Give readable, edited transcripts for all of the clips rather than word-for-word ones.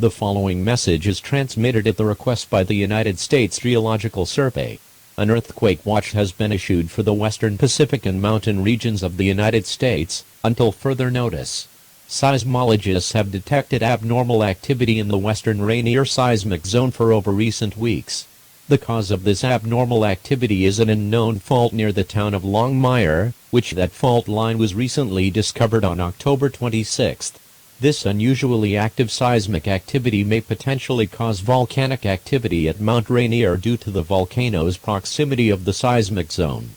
The following message is transmitted at the request by the United States Geological Survey. An earthquake watch has been issued for the western Pacific and mountain regions of the United States, until further notice. Seismologists have detected abnormal activity in the western Rainier seismic zone for over recent weeks. The cause of this abnormal activity is an unknown fault near the town of Longmire, which that fault line was recently discovered on October 26. This unusually active seismic activity may potentially cause volcanic activity at Mount Rainier due to the volcano's proximity of the seismic zone.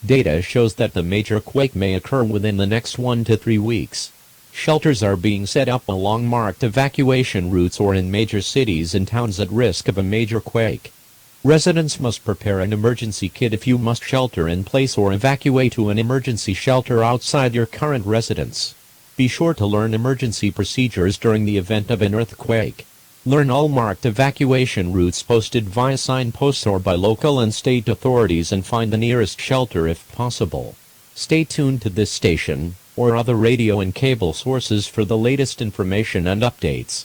Data shows that the major quake may occur within the next 1 to 3 weeks. Shelters are being set up along marked evacuation routes or in major cities and towns at risk of a major quake. Residents must prepare an emergency kit if you must shelter in place or evacuate to an emergency shelter outside your current residence. Be sure to learn emergency procedures during the event of an earthquake. Learn all marked evacuation routes posted via signposts or by local and state authorities and find the nearest shelter if possible. Stay tuned to this station, or other radio and cable sources for the latest information and updates.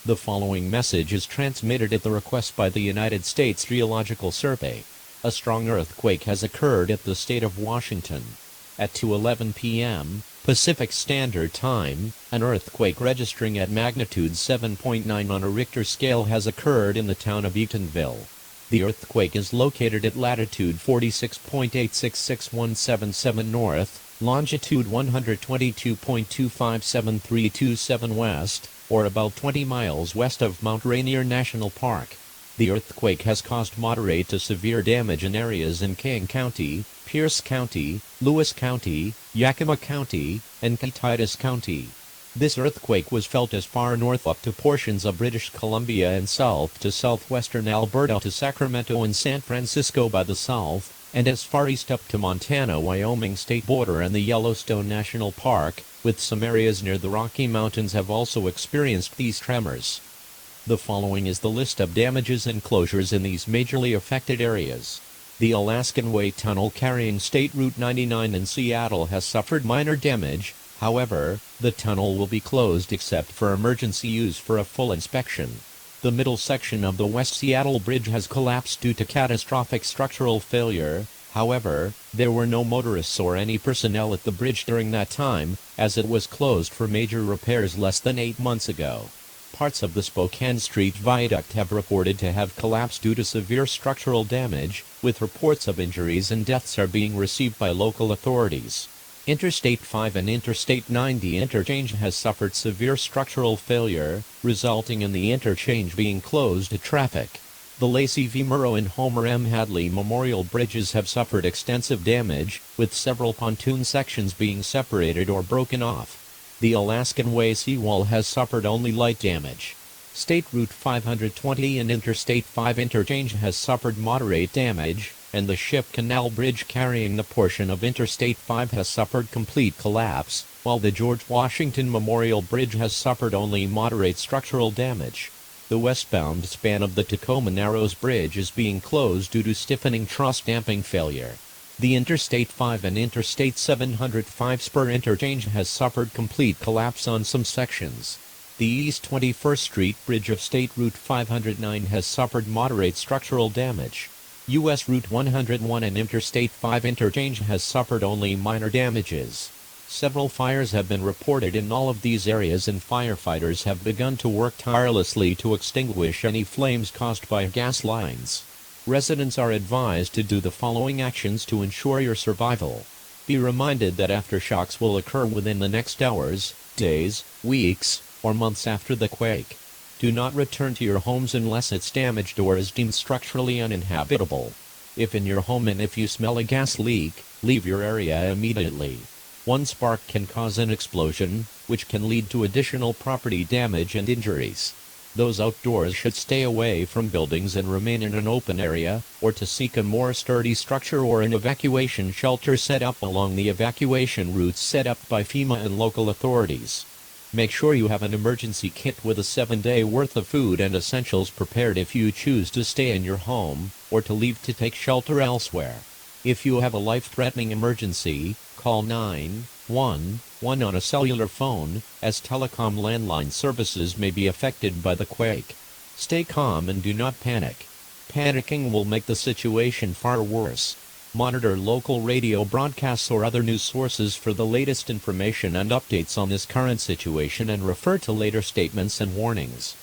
The following message is transmitted at the request by the United States Geological Survey. A strong earthquake has occurred at the state of Washington. At 2:11 p.m. Pacific Standard Time, an earthquake registering at magnitude 7.9 on a Richter scale has occurred in the town of Eatonville. The earthquake is located at latitude 46.866177 north, longitude 122.257327 west, or about 20 miles west of Mount Rainier National Park. The earthquake has caused moderate to severe damage in areas in Kane County, Pierce County, Lewis County, Yakima County, and Titus County. This earthquake was felt as far north up to portions of British Columbia and south to southwestern Alberta to Sacramento and San Francisco by the south, and as far east up to Montana-Wyoming state border and the Yellowstone National Park, with some areas near the Rocky Mountains have also experienced these tremors. The following is the list of damages and closures in these majorly affected areas. The Alaskan Way Tunnel carrying State Route 99 in Seattle has suffered minor damage. However, the tunnel will be closed except for emergency use for a full inspection. The middle section of the West Seattle Bridge has collapsed due to catastrophic structural failure. However, there were no motorists or any personnel at the bridge during that time, as it was closed for major repairs less than 8 months ago. Parts of the Spokane Street Viaduct have reported to have collapsed due to severe structural damage, with reports of injuries and deaths are being received by local authorities. Interstate 5 and Interstate 90 interchange has suffered severe structural failure, resulting in the interchange being closed to traffic. The Lacey V. Murrow and Homer M. Hadley Memorial Bridges have suffered extensive damage, with several pontoon sections being separated or broken off. The Alaskan Way seawall has suffered only light damage. State Route 520 and Interstate 5 interchange has suffered moderate damage, and the Ship Canal Bridge carrying the portion of Interstate 5 has suffered complete collapse, while the George Washington Memorial Bridge has suffered only moderate structural damage. The westbound span of the Tacoma Narrows Bridge is being closed due to stiffening truss damping failure. The Interstate 5 and Interstate 705 spur interchange has suffered complete collapse on some sections. The East 21st Street Bridge of State Route 509 has suffered moderate structural damage. U.S. Route 101 and Interstate 5 interchange has suffered only minor damages. Several fires have been reported in all of these areas and firefighters have begun to work tirelessly to extinguish any flames caused by gas lines. Residents are advised to do the following actions to ensure your survival. Be reminded that aftershocks will occur within the next hours, days, weeks, or months after the quake. Do not return to your homes unless it's damaged or is deemed structurally uninhabitable. If in your home and if you smell a gas leak, leave your area immediately. One spark can cause an explosion, which can lead to additional property damage and injuries. Those outdoors should stay away from buildings and remain in an open area, or to seek a more sturdy structure or an evacuation shelter set up along the evacuation routes set up by FEMA and local authorities. Make sure you have an emergency kit with a 7-day worth of food and essentials prepared if you choose to stay in your home, or to leave to take shelter elsewhere. If you have a life-threatening emergency, call 911 on a cellular phone, as telecom landline services may be affected by the quake. Stay calm and do not panic. Panicking will make the situation far worse. Monitor local radio broadcasts or other news sources for the latest information and updates on this current situation and refer to later statements and warnings.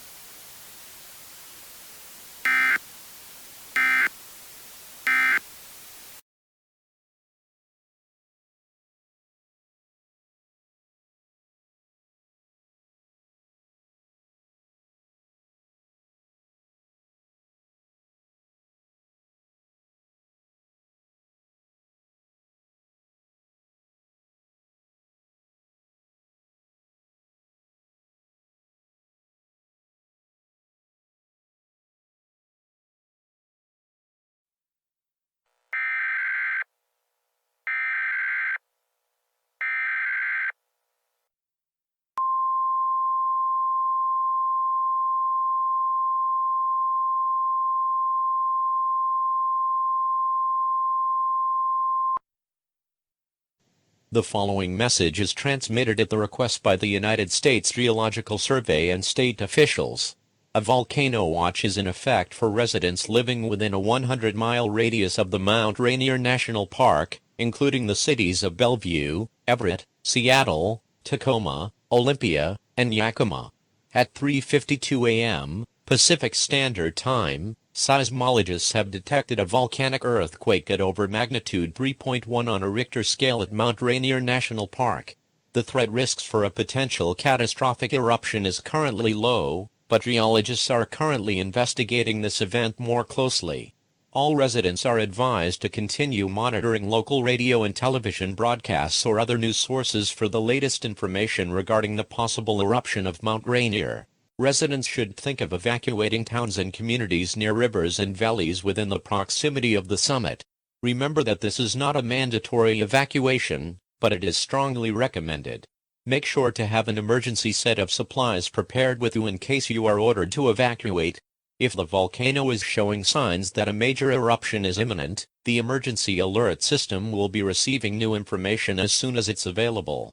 The following message is transmitted at the request by the United States Geological Survey and state officials. A volcano watch is in effect for residents living within a 100-mile radius of the Mount Rainier National Park, including the cities of Bellevue, Everett, Seattle, Tacoma, Olympia, and Yakima. At 3:52 a.m. Pacific Standard Time, seismologists have detected a volcanic earthquake at over magnitude 3.1 on a Richter scale at Mount Rainier National Park. The threat risks for a potential catastrophic eruption is currently low, but geologists are currently investigating this event more closely. All residents are advised to continue monitoring local radio and television broadcasts or other news sources for the latest information regarding the possible eruption of Mount Rainier. Residents should think of evacuating towns and communities near rivers and valleys within the proximity of the summit. Remember that this is not a mandatory evacuation, but it is strongly recommended. Make sure to have an emergency set of supplies prepared with you in case you are ordered to evacuate. If the volcano is showing signs that a major eruption is imminent, the emergency alert system will be receiving new information as soon as it's available.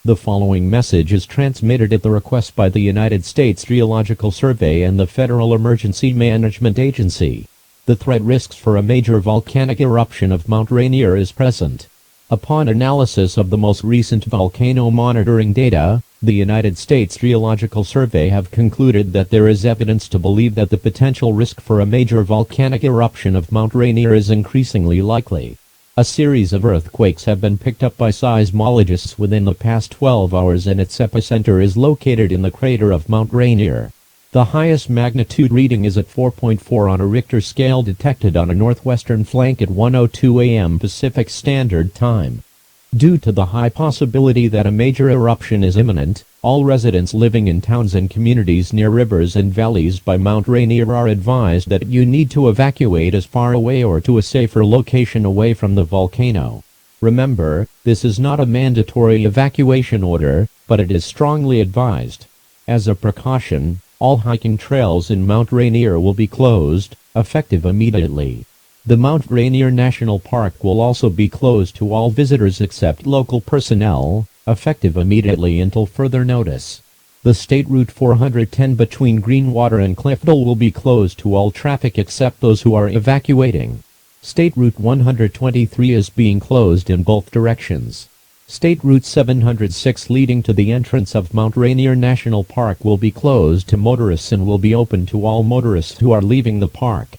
The following message is transmitted at the request by the United States Geological Survey and the Federal Emergency Management Agency. The threat risks for a major volcanic eruption of Mount Rainier is present. Upon analysis of the most recent volcano monitoring data, the United States Geological Survey have concluded that there is evidence to believe that the potential risk for a major volcanic eruption of Mount Rainier is increasingly likely. A series of earthquakes have been picked up by seismologists within the past 12 hours, and its epicenter is located in the crater of Mount Rainier. The highest magnitude reading is at 4.4 on a Richter scale, detected on a northwestern flank at 1:02 a.m. Pacific Standard Time. Due to the high possibility that a major eruption is imminent, all residents living in towns and communities near rivers and valleys by Mount Rainier are advised that you need to evacuate as far away or to a safer location away from the volcano. Remember, this is not a mandatory evacuation order, but it is strongly advised. As a precaution, all hiking trails in Mount Rainier will be closed, effective immediately. The Mount Rainier National Park will also be closed to all visitors except local personnel, effective immediately until further notice. The State Route 410 between Greenwater and Cliffdale will be closed to all traffic except those who are evacuating. State Route 123 is being closed in both directions. State Route 706 leading to the entrance of Mount Rainier National Park will be closed to motorists and will be open to all motorists who are leaving the park.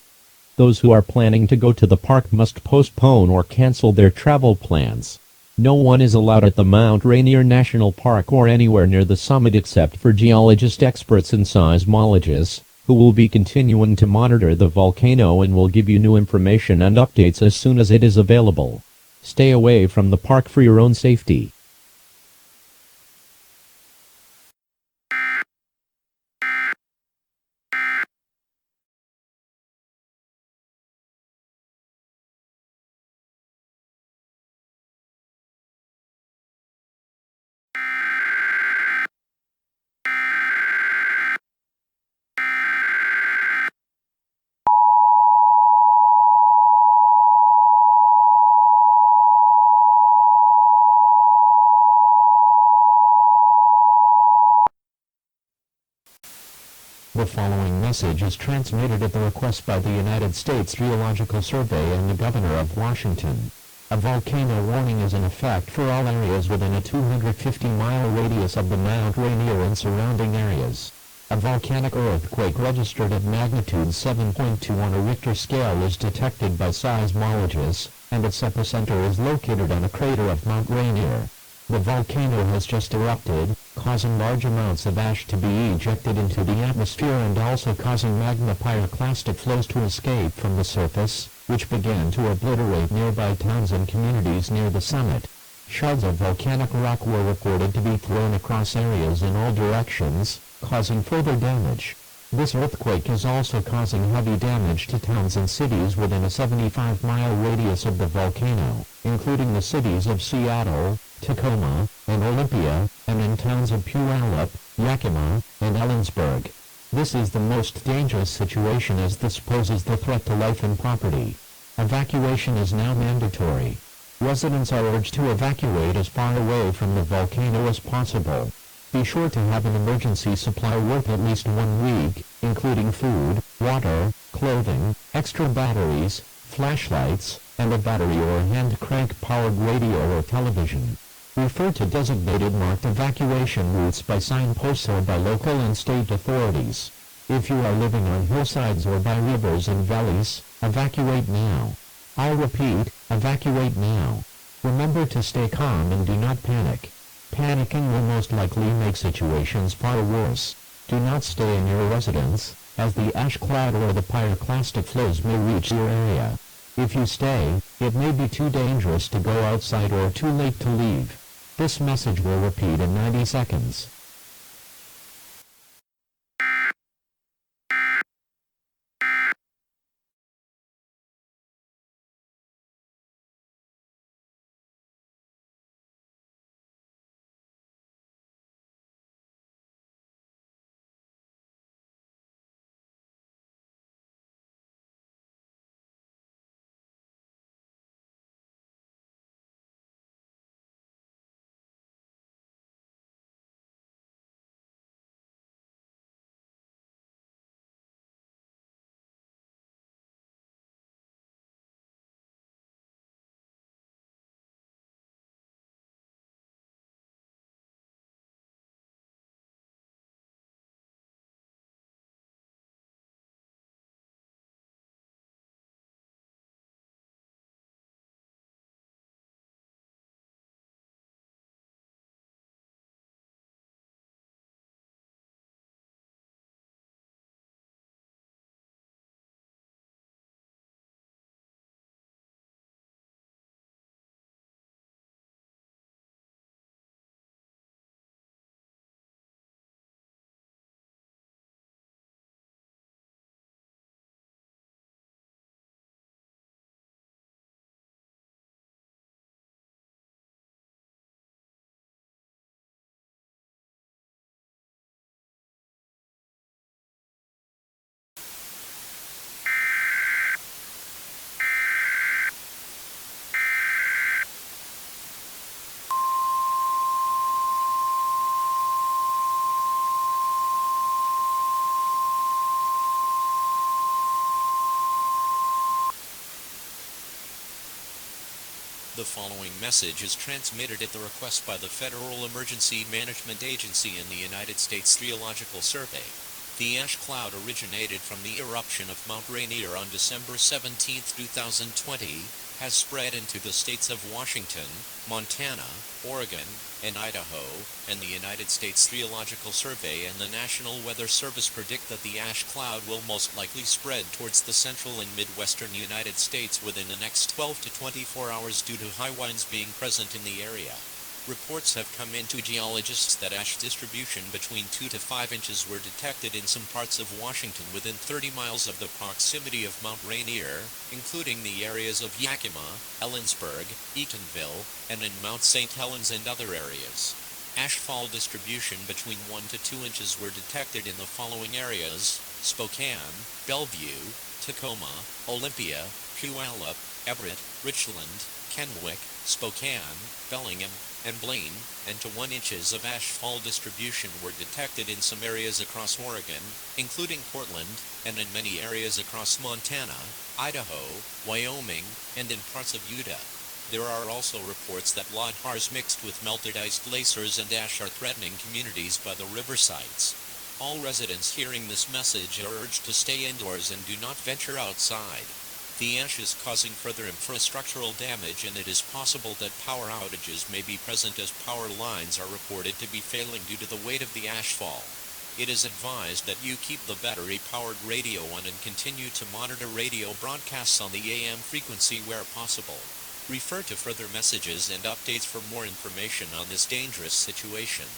Those who are planning to go to the park must postpone or cancel their travel plans. No one is allowed at the Mount Rainier National Park or anywhere near the summit except for geologist experts and seismologists, who will be continuing to monitor the volcano and will give you new information and updates as soon as it is available. Stay away from the park for your own safety. The following message is transmitted at the request by the United States Geological Survey and the Governor of Washington. A volcano warning is in effect for all areas within a 250-mile radius of the Mount Rainier and surrounding areas. A volcanic earthquake registered at magnitude 7.2 on a Richter scale is detected by seismologists, and its epicenter is located on a crater of Mount Rainier. The volcano has just erupted, causing large amounts of ash to be ejected into the atmosphere and also causing magma pyroclastic flows to escape from the surface, which began to obliterate nearby towns and communities near the summit. Shards of volcanic rock were reported to be thrown across areas in all directions, causing further damage. This earthquake is also causing heavy damage to towns and cities within a 75-mile radius of the volcano, including the cities of Seattle, Tacoma, and Olympia, and in towns of Puyallup, Yakima, and Ellensburg. This is the most dangerous situation as this poses the threat to life and property. Evacuation is now mandatory. Residents are urged to evacuate as far away from the volcano as possible. Be sure to have an emergency supply worth at least 1 week, including food, water, clothing, extra batteries, flashlights, and a battery or hand crank-powered radio or television. Refer to designated marked evacuation routes by signposts or by local and state authorities. If you are living on hillsides or by rivers and valleys, evacuate now. I'll repeat, evacuate now. Remember to stay calm and do not panic. Panicking will most likely make situations far worse. Do not stay in your residence, as the ash cloud or the pyroclastic flows may reach your area. If you stay, it may be too dangerous to go outside or too late to leave. This message will repeat in 90 seconds. The following message is transmitted at the request by the Federal Emergency Management Agency in the United States Geological Survey. The ash cloud originated from the eruption of Mount Rainier on December 17, 2020, has spread into the states of Washington, Montana, Oregon, and Idaho, and the United States Geological Survey and the National Weather Service predict that the ash cloud will most likely spread towards the central and midwestern United States within the next 12 to 24 hours due to high winds being present in the area. Reports have come in to geologists that ash distribution between 2 to 5 inches were detected in some parts of Washington within 30 miles of the proximity of Mount Rainier, including the areas of Yakima, Ellensburg, Eatonville, and in Mount St. Helens and other areas. Ashfall distribution between 1 to 2 inches were detected in the following areas: Spokane, Bellevue, Tacoma, Olympia, Puyallup, Everett, Richland, Kennewick, Spokane, Bellingham, and Blaine, and to 1 inches of ashfall distribution were detected in some areas across Oregon, including Portland, and in many areas across Montana, Idaho, Wyoming, and in parts of Utah. There are also reports that lahars mixed with melted ice glaciers and ash are threatening communities by the riversides. All residents hearing this message are urged to stay indoors and do not venture outside. The ash is causing further infrastructural damage, and it is possible that power outages may be present as power lines are reported to be failing due to the weight of the ashfall. It is advised that you keep the battery-powered radio on and continue to monitor radio broadcasts on the AM frequency where possible. Refer to further messages and updates for more information on this dangerous situation.